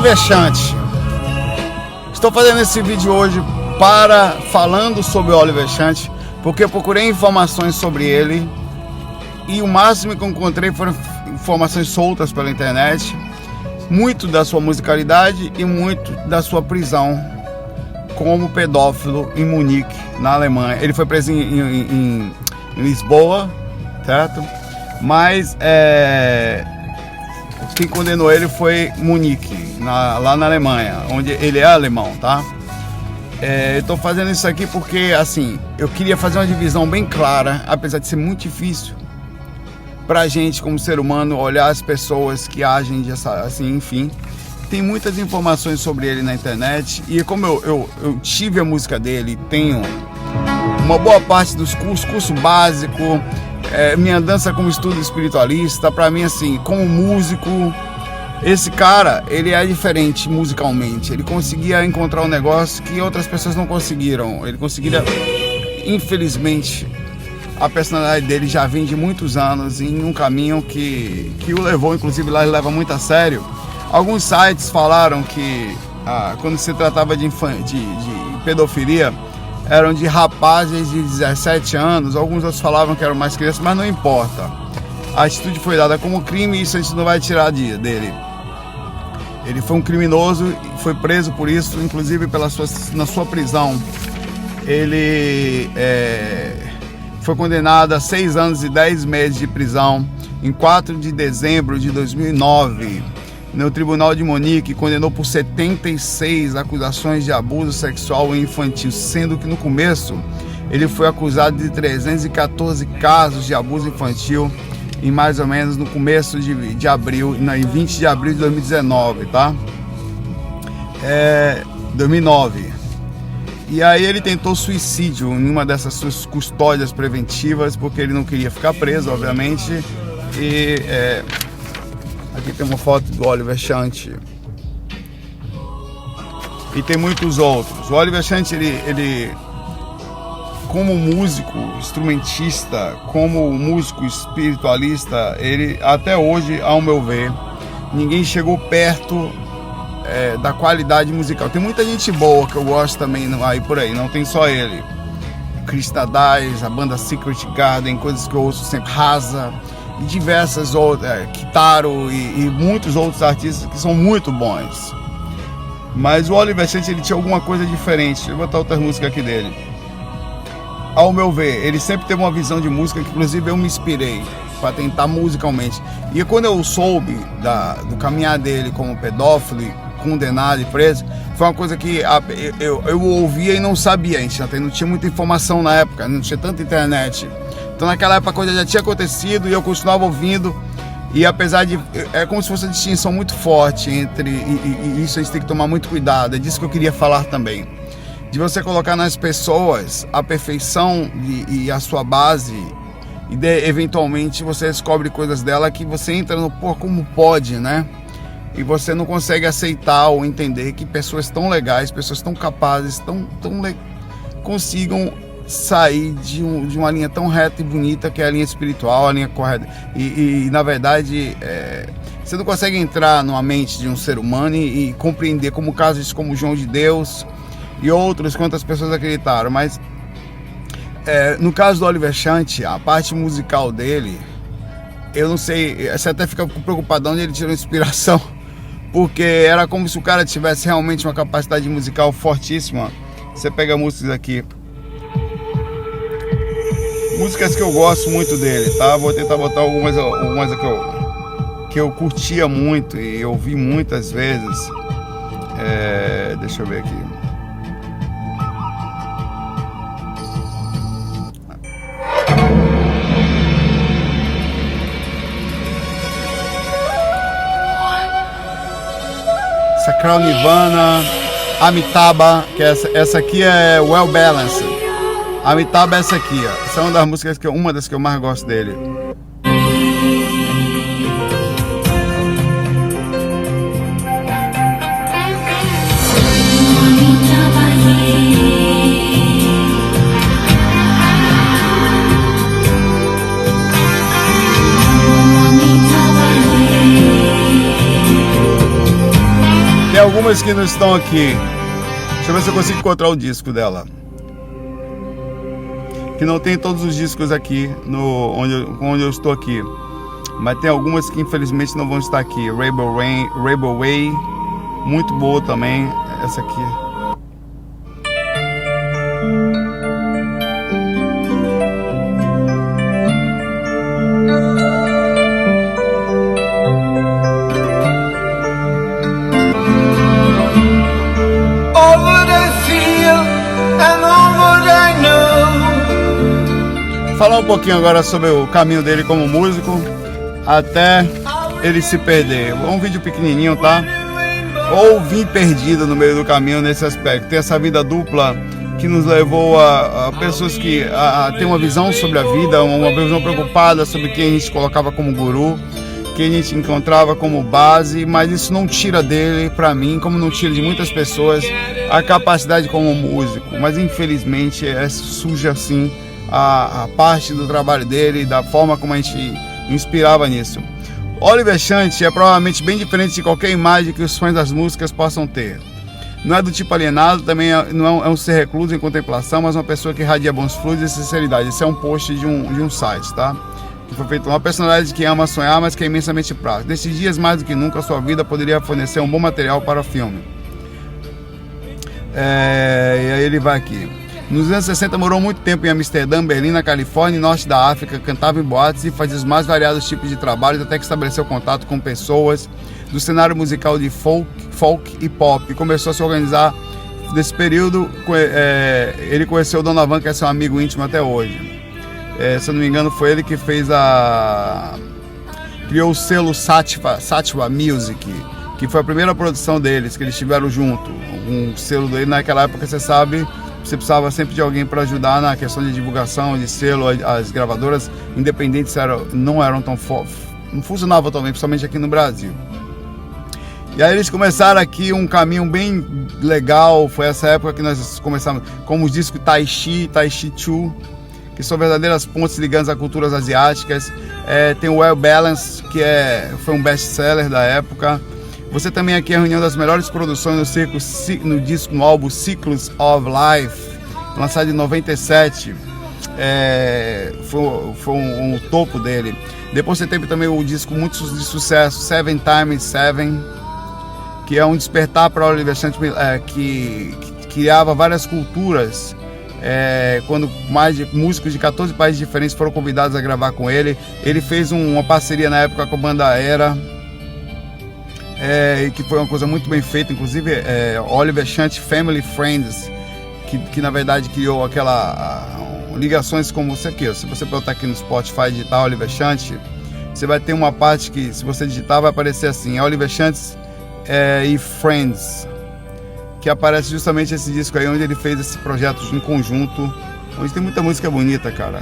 Oliver Chant. Estou fazendo esse vídeo hoje falando sobre o Oliver Chant, porque eu procurei informações sobre ele e o máximo que eu encontrei foram informações soltas pela internet, muito da sua musicalidade e muito da sua prisão como pedófilo em Munique, na Alemanha. Ele foi preso em Lisboa, certo? Mas quem condenou ele foi Munique, lá na Alemanha, onde ele é alemão, tá? Eu tô fazendo isso aqui porque, assim, eu queria fazer uma divisão bem clara, apesar de ser muito difícil pra gente, como ser humano, olhar as pessoas que agem assim, enfim. Tem muitas informações sobre ele na internet e como eu tive a música dele, tenho uma boa parte dos curso básico, minha dança como estudo espiritualista, pra mim, assim, como músico, esse cara, ele é diferente musicalmente. Ele conseguia encontrar um negócio que outras pessoas não conseguiram. Ele conseguiria, infelizmente, a personalidade dele já vem de muitos anos em um caminho que o levou, inclusive lá ele leva muito a sério. Alguns sites falaram que quando se tratava de pedofilia, eram de rapazes de 17 anos, alguns outros falavam que eram mais crianças, mas não importa. A atitude foi dada como crime e isso a gente não vai tirar dele. Ele foi um criminoso e foi preso por isso, inclusive na sua prisão. Ele foi condenado a 6 anos e 10 meses de prisão em 4 de dezembro de 2009. No Tribunal de Munique, condenou por 76 acusações de abuso sexual e infantil, sendo que no começo ele foi acusado de 314 casos de abuso infantil, em mais ou menos no começo de abril, em 20 de abril de 2019, tá? 2009. E aí ele tentou suicídio em uma dessas suas custódias preventivas, porque ele não queria ficar preso, obviamente, e aqui tem uma foto do Oliver Chant. E tem muitos outros. O Oliver Chant, ele como músico, instrumentista, como músico espiritualista, ele até hoje, ao meu ver, ninguém chegou perto da qualidade musical. Tem muita gente boa que eu gosto também aí por aí, não tem só ele. Krista Dice, a banda Secret Garden, coisas que eu ouço sempre, Rasa, e diversas outras, Kitaro e muitos outros artistas que são muito bons. Mas o Oliver Chant, ele tinha alguma coisa diferente. Deixa eu botar outra música aqui dele. Ao meu ver, ele sempre teve uma visão de música que inclusive eu me inspirei para tentar musicalmente. E quando eu soube do caminhar dele como pedófilo, condenado e preso, foi uma coisa que eu ouvia e não sabia. A gente não tinha muita informação na época, não tinha tanta internet. Então naquela época a coisa já tinha acontecido e eu continuava ouvindo. E apesar de... é como se fosse uma distinção muito forte entre... E isso a gente tem que tomar muito cuidado. É disso que eu queria falar também. De você colocar nas pessoas a perfeição e a sua base. E eventualmente você descobre coisas dela que você entra no... Pô, como pode, né? E você não consegue aceitar ou entender que pessoas tão legais, pessoas tão capazes, consigam sair de uma linha tão reta e bonita que é a linha espiritual, a linha correta. E na verdade, você não consegue entrar numa mente de um ser humano e compreender como casos como João de Deus e outros, quantas pessoas acreditaram. Mas no caso do Oliver Chant, a parte musical dele, eu não sei, você até fica preocupado onde ele tirou inspiração, porque era como se o cara tivesse realmente uma capacidade musical fortíssima. Você pega músicas aqui, músicas que eu gosto muito dele, tá? Vou tentar botar algumas aqui que eu curtia muito e ouvi muitas vezes. Deixa eu ver aqui. Sacral Nirvana, Amitabha, que essa aqui é Well Balanced. Amitabha é essa aqui, ó. Essa é uma das músicas uma das que eu mais gosto dele. algumas que não estão aqui. Deixa eu ver se eu consigo encontrar o disco dela. Que não tem todos os discos aqui onde eu estou aqui. Mas tem algumas que infelizmente não vão estar aqui. Rainbow Way, muito boa também. Essa aqui. Falar um pouquinho agora sobre o caminho dele como músico até ele se perder. É um vídeo pequenininho, tá? Ou vim perdido no meio do caminho nesse aspecto. Tem essa vida dupla que nos levou a pessoas que a ter uma visão sobre a vida, uma visão preocupada sobre quem a gente colocava como guru, quem a gente encontrava como base, mas isso não tira dele, pra mim, como não tira de muitas pessoas, a capacidade como músico. Mas infelizmente suja assim a parte do trabalho dele, da forma como a gente inspirava nisso. Oliver Chant é provavelmente bem diferente de qualquer imagem que os fãs das músicas possam ter. Não é do tipo alienado, também não é um ser recluso em contemplação, mas uma pessoa que irradia bons fluidos e sinceridade. Esse é um post de um site, tá? Que foi feito uma personalidade que ama sonhar, mas que é imensamente prática. Nesses dias, mais do que nunca, sua vida poderia fornecer um bom material para o filme. E aí ele vai aqui. Nos anos 60 morou muito tempo em Amsterdã, Berlim, na Califórnia e norte da África, cantava em boates e fazia os mais variados tipos de trabalhos até que estabeleceu contato com pessoas do cenário musical de folk e pop e começou a se organizar. Nesse período, ele conheceu o Donovan, que é seu amigo íntimo até hoje. Se eu não me engano, foi ele que criou o selo Sativa Music, que foi a primeira produção deles, que eles tiveram junto. Um selo dele, naquela época, você sabe, você precisava sempre de alguém para ajudar na questão de divulgação, de selo. As gravadoras independentes não eram tão não funcionavam tão bem, principalmente aqui no Brasil. E aí eles começaram aqui um caminho bem legal. Foi essa época que nós começamos com os discos Tai Chi 2, que são verdadeiras pontes ligantes a culturas asiáticas. Tem o Well Balance, que foi um best-seller da época. Você também aqui é a reunião das melhores produções no álbum Cycles of Life, lançado em 97. Foi um topo dele. Depois você teve também o disco muito de sucesso, 7 Times 7, que é um despertar para Oliver Chant, que criava várias culturas. Quando músicos de 14 países diferentes foram convidados a gravar com ele. Ele fez uma parceria na época com a banda Era, que foi uma coisa muito bem feita. Inclusive Oliver Chant Family Friends, que na verdade criou ligações como você aqui. Se você botar aqui no Spotify, digitar Oliver Chant, você vai ter uma parte que, se você digitar, vai aparecer assim: Oliver Chant e Friends, que aparece justamente esse disco aí, onde ele fez esse projeto em conjunto, onde tem muita música bonita, cara.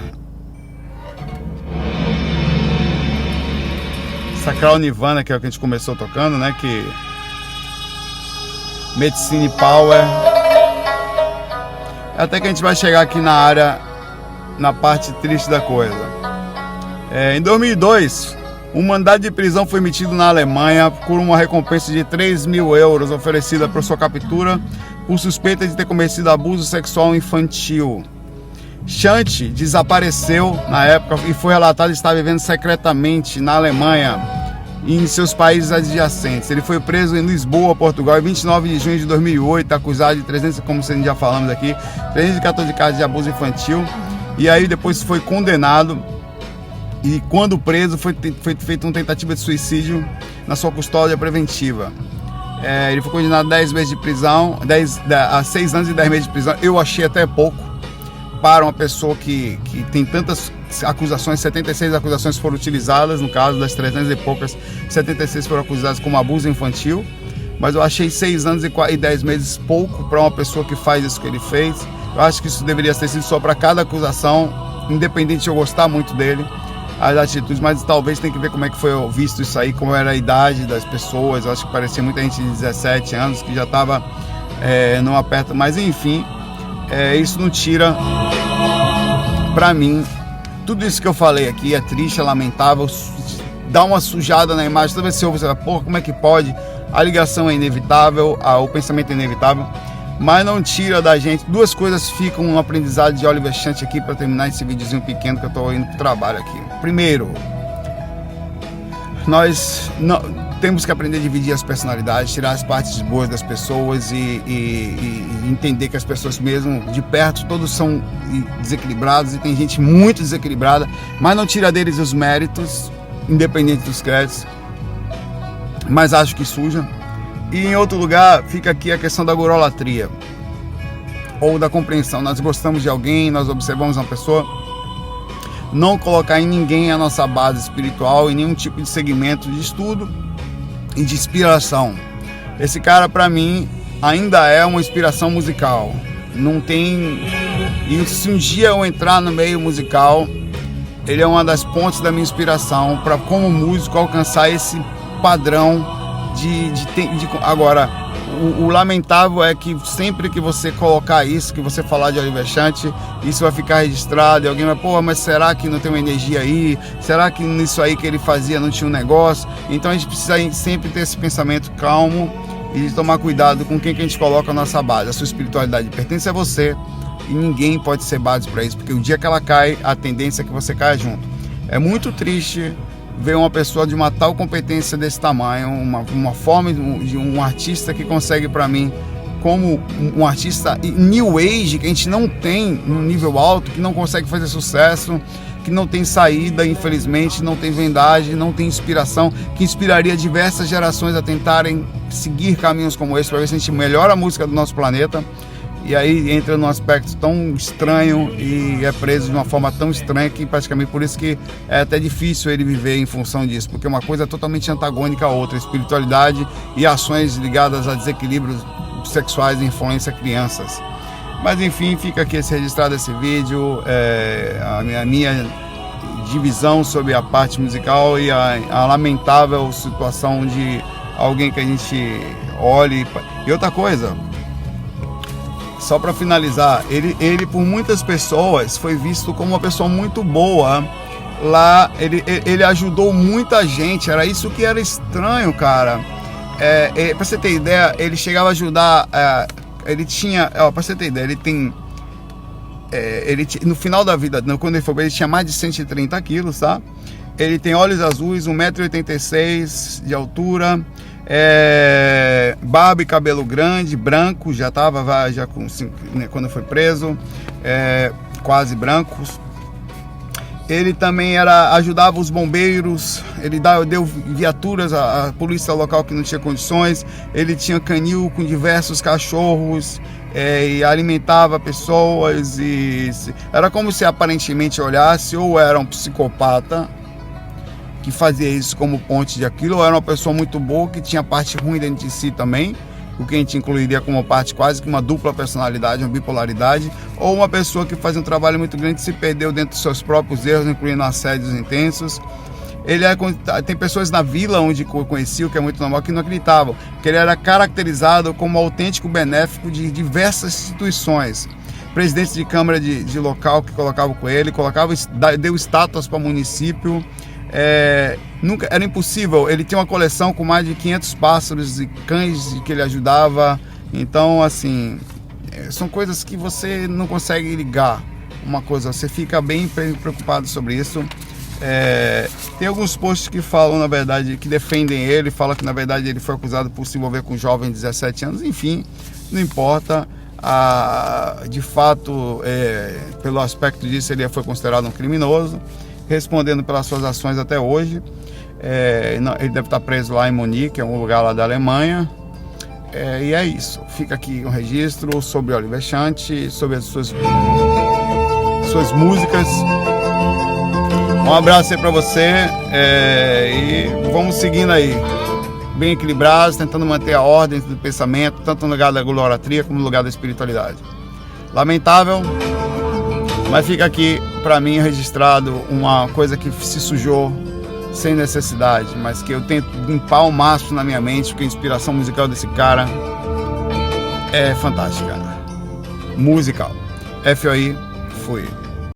Sacral Nirvana, que é o que a gente começou tocando, né? Que Medicine Power. Até que a gente vai chegar aqui na parte triste da coisa. Em 2002, um mandado de prisão foi emitido na Alemanha por uma recompensa de 3.000 euros oferecida por sua captura por suspeita de ter cometido abuso sexual infantil. Chant desapareceu na época e foi relatado estar vivendo secretamente na Alemanha e em seus países adjacentes. Ele foi preso em Lisboa, Portugal, em 29 de junho de 2008, acusado de como já falamos aqui, 314 casos de abuso infantil. E aí depois foi condenado e, quando preso, foi feita uma tentativa de suicídio na sua custódia preventiva. Ele foi condenado a 10 meses de prisão, a 6 anos e 10 meses de prisão. Eu achei até pouco para uma pessoa que tem tantas acusações. 76 acusações foram utilizadas, no caso das 300 e poucas, 76 foram acusadas como abuso infantil, mas eu achei 6 anos e 10 meses pouco para uma pessoa que faz isso que ele fez. Eu acho que isso deveria ter sido só para cada acusação, independente de eu gostar muito dele, as atitudes, mas talvez tem que ver como é que foi visto isso aí, como era a idade das pessoas. Eu acho que parecia muita gente de 17 anos que já estava não aperta, mas enfim, isso não tira, pra mim, tudo isso que eu falei aqui é triste, é lamentável, dá uma sujada na imagem. Toda vez que você ouve, você fala, pô, como é que pode A ligação é inevitável, o pensamento é inevitável, mas não tira da gente. Duas coisas ficam um aprendizado de Oliver Chant aqui para terminar esse videozinho pequeno que eu estou indo para o trabalho aqui. Primeiro, nós temos que aprender a dividir as personalidades, tirar as partes boas das pessoas e entender que as pessoas mesmo de perto todos são desequilibrados e tem gente muito desequilibrada, mas não tira deles os méritos, independente dos créditos, mas acho que suja. E em outro lugar fica aqui a questão da gorolatria ou da compreensão. Nós gostamos de alguém, nós observamos uma pessoa, não colocar em ninguém a nossa base espiritual, em nenhum tipo de segmento de estudo e de inspiração. Esse cara para mim ainda é uma inspiração musical. Não tem. E se um dia eu entrar no meio musical, ele é uma das pontes da minha inspiração para, como músico, alcançar esse padrão agora, o lamentável é que sempre que você colocar isso, que você falar de Oliver Chant, isso vai ficar registrado e alguém vai, pô, mas será que não tem uma energia aí? Será que nisso aí que ele fazia não tinha um negócio? Então a gente precisa sempre ter esse pensamento calmo e tomar cuidado com quem que a gente coloca a nossa base. A sua espiritualidade pertence a você e ninguém pode ser base para isso, porque o dia que ela cai, a tendência é que você caia junto. É muito triste ver uma pessoa de uma tal competência desse tamanho, uma forma de um artista que consegue, para mim, como um artista new age, que a gente não tem no nível alto, que não consegue fazer sucesso, que não tem saída, infelizmente, não tem vendagem, não tem inspiração, que inspiraria diversas gerações a tentarem seguir caminhos como esse, para ver se a gente melhora a música do nosso planeta. E aí entra num aspecto tão estranho e é preso de uma forma tão estranha que praticamente por isso que é até difícil ele viver em função disso, porque uma coisa é totalmente antagônica à outra, espiritualidade e ações ligadas a desequilíbrios sexuais e influência a crianças. Mas enfim, fica aqui registrado esse vídeo, a minha divisão sobre a parte musical e a lamentável situação de alguém que a gente olhe. E outra coisa, só para finalizar, ele por muitas pessoas foi visto como uma pessoa muito boa lá, ele ajudou muita gente, era isso que era estranho, cara. Para você ter ideia, ele chegava a ajudar, ele tinha, para você ter ideia, no final da vida, quando ele foi, ele tinha mais de 130 quilos, tá? Ele tem olhos azuis, 1,86 m de altura, barba e cabelo grande, branco, já com quando foi preso, quase brancos. Ele também ajudava os bombeiros, ele deu viaturas à polícia local que não tinha condições, ele tinha canil com diversos cachorros, e alimentava pessoas, era como se aparentemente olhasse ou era um psicopata que fazia isso como ponte de aquilo, ou era uma pessoa muito boa que tinha parte ruim dentro de si também, o que a gente incluiria como parte quase que uma dupla personalidade, uma bipolaridade, ou uma pessoa que faz um trabalho muito grande e se perdeu dentro dos seus próprios erros, incluindo assédios intensos. Tem pessoas na vila onde eu conheci, o que é muito normal, que não acreditavam, que ele era caracterizado como autêntico benéfico de diversas instituições. Presidente de câmara de local que colocava com ele, deu estátuas para o município. Nunca era impossível. Ele tinha uma coleção com mais de 500 pássaros e cães que ele ajudava. Então, assim, são coisas que você não consegue ligar uma coisa, você fica bem preocupado sobre isso. Tem alguns posts que falam, na verdade, que defendem ele, falam que na verdade ele foi acusado por se envolver com um jovem de 17 anos, enfim, não importa. De fato, pelo aspecto disso, ele foi considerado um criminoso, respondendo pelas suas ações até hoje. Ele deve estar preso lá em Munique, é um lugar lá da Alemanha. E é isso. Fica aqui um registro sobre Oliver Chant, sobre as suas músicas. Um abraço aí para você, e vamos seguindo aí, bem equilibrados, tentando manter a ordem do pensamento, tanto no lugar da glolatria como no lugar da espiritualidade. Lamentável, mas fica aqui para mim registrado uma coisa que se sujou sem necessidade, mas que eu tento limpar ao máximo na minha mente, porque a inspiração musical desse cara é fantástica. Musical. FOI, fui.